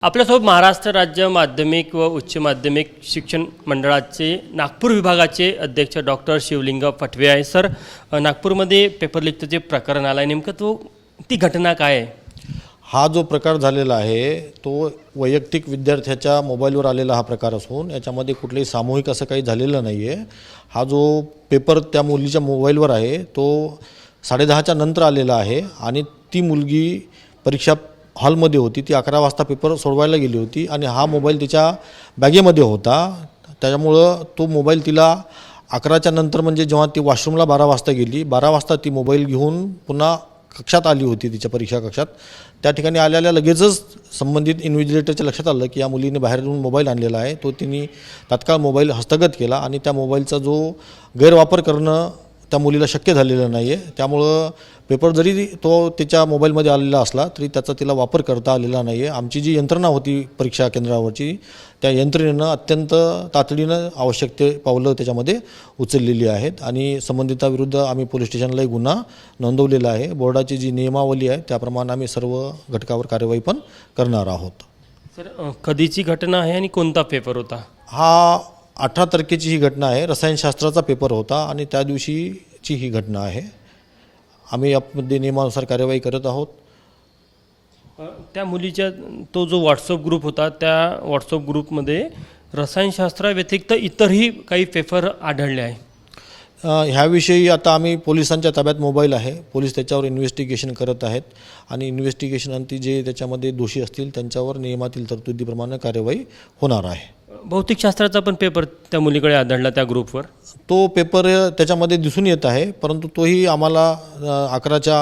आपल्यासोबत महाराष्ट्र राज्य माध्यमिक व उच्च माध्यमिक शिक्षण मंडळाचे नागपूर विभागाचे अध्यक्ष डॉक्टर शिवलिंग पटवे आहे. सर, नागपूरमध्ये पेपर लीकचं जे प्रकरण आलं आहे नेमकं ती घटना काय आहे? हा जो प्रकार झालेला आहे तो वैयक्तिक विद्यार्थ्याच्या मोबाईलवर आलेला हा प्रकार असून याच्यामध्ये कुठलेही सामूहिक असं काही झालेलं नाही आहे. हा जो पेपर त्या मुलीच्या मोबाईलवर आहे तो 10:30च्या नंतर आलेला आहे आणि ती मुलगी परीक्षा हॉलमध्ये होती. ती 11 वाजता पेपर सोडवायला गेली होती आणि हा मोबाईल तिच्या बॅगेमध्ये होता. त्याच्यामुळं तो मोबाईल तिला 11च्या नंतर म्हणजे जेव्हा ती वॉशरूमला 12 वाजता गेली, 12 वाजता ती मोबाईल घेऊन पुन्हा कक्षात आली होती, तिच्या परीक्षा कक्षात. त्या ठिकाणी आल्याला लगेचच संबंधित इन्व्हिजिलेटरच्या लक्षात आलं की या मुलीने बाहेरून मोबाईल आणलेला आहे. तो तिने तात्काळ मोबाईल हस्तगत केला आणि त्या मोबाईलचा जो गैरवापर करणं त्या मुलीला शक्य झालेलं नाही आहे. त्यामुळं पेपर जरी तो तिच्या मोबाईलमध्ये आलेला असला तरी त्याचा तिला वापर करता आलेला नाही आहे. आमची जी यंत्रणा होती परीक्षा केंद्रावरची त्या यंत्रणेनं अत्यंत तातडीनं आवश्यक ते पावलं त्याच्यामध्ये उचललेली आहेत आणि संबंधिताविरुद्ध आम्ही पोलीस स्टेशनलाही गुन्हा नोंदवलेला आहे. बोर्डाची जी नियमावली आहे त्याप्रमाणे आम्ही सर्व घटकावर कार्यवाही पण करणार आहोत. सर, कधीची घटना आहे आणि कोणता पेपर होता? हा 18 तारखेची ही घटना आहे. रसायनशास्त्राचा पेपर होता आणि त्या दिवशीची ही घटना आहे. आम्ही यामध्ये नियमानुसार कार्यवाही करत आहोत. त्या मुलीच्या तो जो व्हॉट्सअप ग्रुप होता त्या व्हॉट्सअप ग्रुपमध्ये रसायनशास्त्राव्यतिरिक्त इतरही काही पेपर आढळले आहे. ह्याविषयी आता आम्ही पोलिसांच्या ताब्यात मोबाईल आहे. पोलीस त्याच्यावर इन्व्हेस्टिगेशन करत आहेत आणि इन्व्हेस्टिगेशनंती जे त्याच्यामध्ये दोषी असतील त्यांच्यावर नियमातील तरतुदीप्रमाणे कार्यवाही होणार आहे. भौतिकशास्त्राचा पण पेपर त्या मुलीकडे आढळला त्या ग्रुपवर. तो पेपर त्याच्यामध्ये दिसून येत आहे, परंतु तोही आम्हाला 11च्या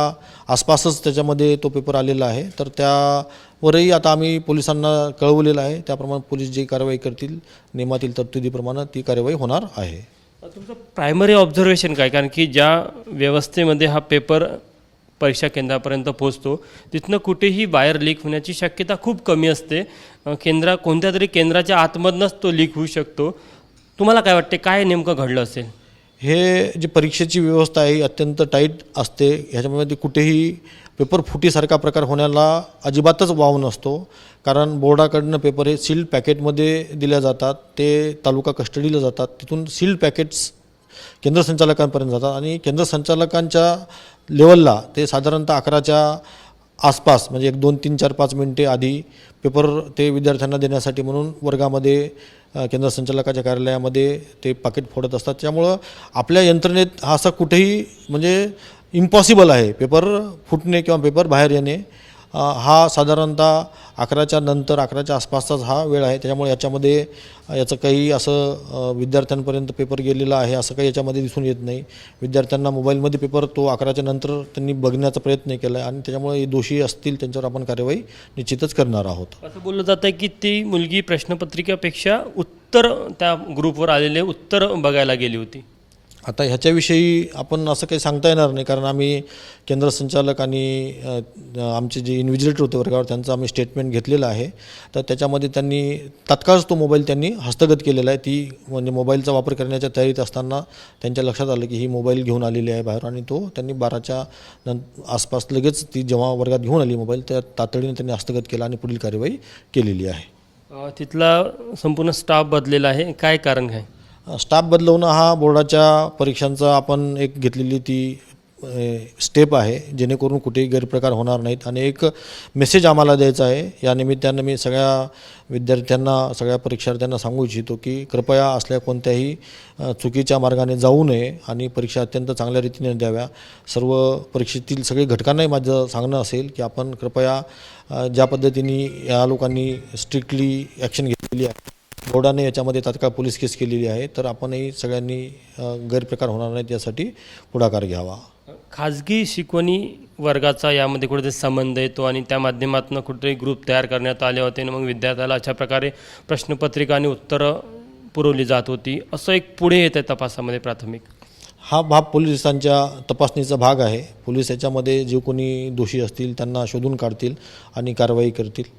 आसपासच त्याच्यामध्ये तो पेपर आलेला आहे. तर त्यावरही आता आम्ही पोलिसांना कळवलेलं आहे. त्याप्रमाणे पोलीस जी कारवाई करतील नियमातील तरतुदीप्रमाणे ती कार्यवाही होणार आहे. तुमचं प्रायमरी ऑब्झर्वेशन काय? कारण की ज्या व्यवस्थेमध्ये हा पेपर परीक्षा केंद्रापर्यंत पोहोचतो तिथनं कुठेही बाहेर लीक होण्याची शक्यता खूप कमी असते. कोणत्या तरी केंद्राच्या आतमधनंच तो लीक होऊ शकतो. तुम्हाला काय वाटते, काय नेमकं घडलं असेल? हे जी परीक्षेची व्यवस्था आहे अत्यंत टाईट असते. ह्याच्यामध्ये कुठेही पेपर फुटीसारखा प्रकार होण्याला अजिबातच वाव नसतो. कारण बोर्डाकडनं पेपर हे सील्ड पॅकेटमध्ये दिल्या जातात, ते तालुका कस्टडीला जातात, तिथून सील्ड पॅकेट्स केंद्र संचालकांपर्यंत जातात आणि केंद्र संचालकांच्या लेवलला ते साधारणतः 11च्या आसपास म्हणजे 1, 2, 3, 4, 5 मिनटे आधी पेपर ते विद्यार्थ्यांना देण्यासाठी म्हणून वर्गामध्ये केंद्र संचालकाच्या कार्यालयामध्ये ते पाकिट फोडत असतात. त्यामुळं आपल्या यंत्रणेत हा असं कुठेही म्हणजे इम्पॉसिबल आहे पेपर फुटणे किंवा पेपर बाहेर येणे. हा साधारणतः 11च्या नंतर 11च्या आसपासचाच हा वेळ आहे. त्याच्यामुळे याच्यामध्ये याचं काही असं विद्यार्थ्यांपर्यंत पेपर गेलेला आहे असं काही याच्यामध्ये दिसून येत नाही. विद्यार्थ्यांना मोबाईलमध्ये पेपर तो 11च्या नंतर त्यांनी बघण्याचा प्रयत्न केला आहे आणि त्याच्यामुळे दोषी असतील त्यांच्यावर आपण कार्यवाही निश्चितच करणार आहोत. असं बोललं जातं आहे की ती मुलगी प्रश्नपत्रिकेपेक्षा उत्तर त्या ग्रुपवर आलेले उत्तर बघायला गेली होती. आता ह्याच्याविषयी आपण असं काही सांगता येणार नाही, कारण आम्ही केंद्र संचालक आणि आमचे जे इन्व्हिजिलेटर होते वर्गावर त्यांचं आम्ही स्टेटमेंट घेतलेलं आहे. तर त्याच्यामध्ये त्यांनी तात्काळच तो मोबाईल त्यांनी हस्तगत केलेला आहे. ती म्हणजे मोबाईलचा वापर करण्याच्या तयारीत असताना त्यांच्या लक्षात आलं की ही मोबाईल घेऊन आलेली आहे बाहेर आणि तो त्यांनी 12च्या आसपास लगेच ती जेव्हा वर्गात घेऊन आली मोबाईल त्या तातडीने त्यांनी हस्तगत केला आणि पुढील कार्यवाही केलेली आहे. तिथला संपूर्ण स्टाफ बदलेला आहे, काय कारण काय? स्टाफ बदलवणं हा बोर्डाच्या परीक्षांचा आपण एक घेतलेली ती स्टेप आहे जेणेकरून कुठेही गैरप्रकार होणार नाहीत आणि एक मेसेज आम्हाला द्यायचा आहे. या निमित्तानं मी सगळ्या विद्यार्थ्यांना सगळ्या परीक्षार्थ्यांना सांगू इच्छितो की कृपया असल्या कोणत्याही चुकीच्या मार्गाने जाऊ नये आणि परीक्षा अत्यंत चांगल्या रीतीने द्याव्या. सर्व परीक्षेतील सगळे घटकांनाही माझं सांगणं असेल की आपण कृपया ज्या पद्धतीने या लोकांनी स्ट्रिक्टली ॲक्शन घेतलेली आहे, बोर्डाने याच्यामध्ये तात्काळ पोलीस केस केलेली आहे, तर आपणही सगळ्यांनी गैरप्रकार होणार नाहीत यासाठी पुढाकार घ्यावा. खाजगी शिकवणी वर्गाचा यामध्ये कुठेतरी संबंध येतो आणि त्या माध्यमातून कुठेतरी ग्रुप तयार करण्यात आले होते आणि मग विद्यार्थ्याला अशा प्रकारे प्रश्नपत्रिका आणि उत्तरं पुरवली जात होती असं एक पुढे येतं आहे तपासामध्ये प्राथमिक. हा भाग पोलिसांच्या तपासणीचा भाग आहे. पोलीस याच्यामध्ये जे कोणी दोषी असतील त्यांना शोधून काढतील आणि कारवाई करतील.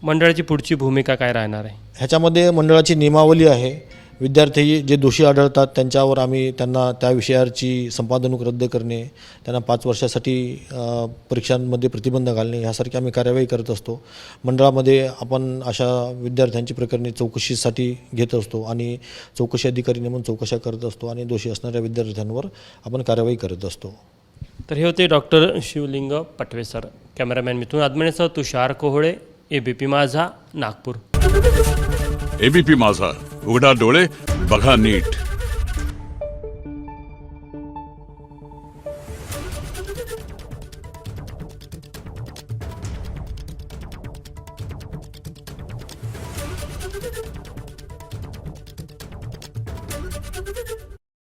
मंडळाची पुढची भूमिका काय राहणार आहे? ह्याच्यामध्ये मंडळाची नियमावली आहे. विद्यार्थी जे दोषी आढळतात त्यांच्यावर आम्ही त्यांना त्या विषयाची संपादनूक रद्द करणे, त्यांना 5 वर्षासाठी परीक्षांमध्ये प्रतिबंध घालणे ह्यासारखी आम्ही कार्यवाही करत असतो. मंडळामध्ये आपण अशा विद्यार्थ्यांची प्रकरणे चौकशीसाठी घेत असतो आणि चौकशी अधिकारी नेमून चौकशा करत असतो आणि दोषी असणाऱ्या विद्यार्थ्यांवर आपण कार्यवाही करत असतो. तर हे होते डॉक्टर शिवलिंग पटवे सर. कॅमेरामॅन मिथुन आदमणेसह तुषार कोहळे, ABP माझा, नागपूर. ABP माझा, उघडा डोळे बघा नीट.